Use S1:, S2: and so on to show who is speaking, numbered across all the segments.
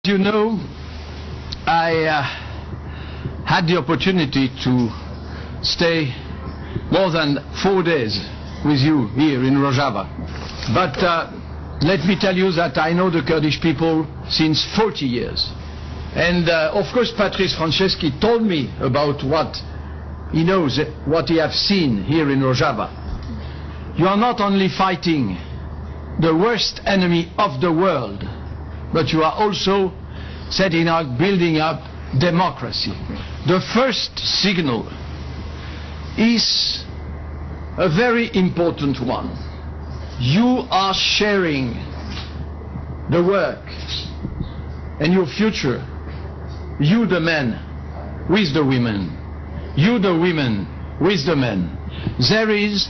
S1: You know, I had the opportunity to stay more than 4 days with you here in Rojava. But let me tell you that I know the Kurdish people since 40 years. And of course Patrice Franceschi told me about what he knows, what he has seen here in Rojava. You are not only fighting the worst enemy of the world, but you are also setting out, building up democracy. The first signal is a very important one. You are sharing the work and your future, you the men with the women, you the women with the men. There is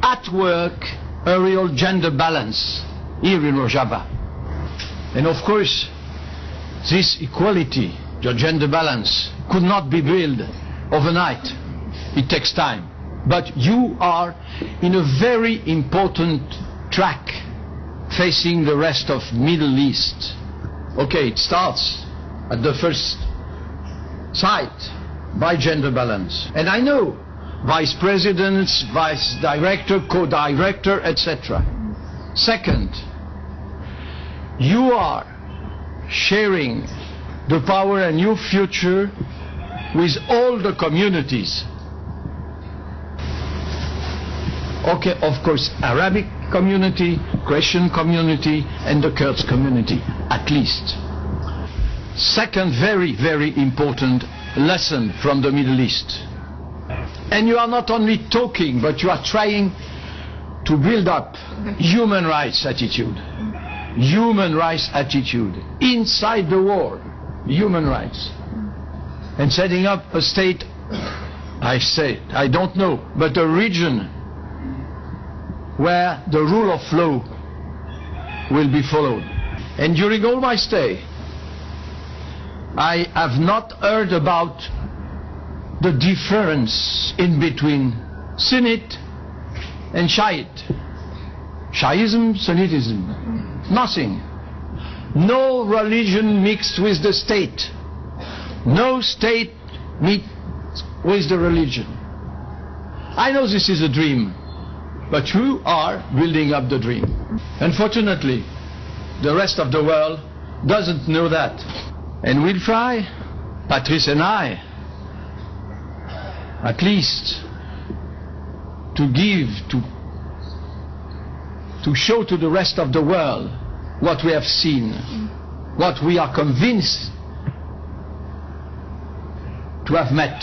S1: at work a real gender balance here in Rojava. And of course, this equality, the gender balance, could not be built overnight. It takes time. But you are in a very important track facing the rest of Middle East. Okay, it starts at the first sight by gender balance. And I know vice presidents, vice director, co-director, etc. Second, you are sharing the power and your future with all the communities. Okay, of course, Arabic community, Christian community, and the Kurds community, at least. Second very, very important lesson from the Middle East. And you are not only talking, but you are trying to build up human rights attitude. Human rights attitude inside the war, human rights, and setting up a state, I don't know, but a region where the rule of law will be followed. And during all my stay, I have not heard about the difference in between Sunnite and Shiite. Shiism, Sunnitism, nothing. No religion mixed with the state. No state mixed with the religion. I know this is a dream, but you are building up the dream. Unfortunately, the rest of the world doesn't know that. And we'll try, Patrice and I, at least to give, to show to the rest of the world what we have seen, what we are convinced to have met.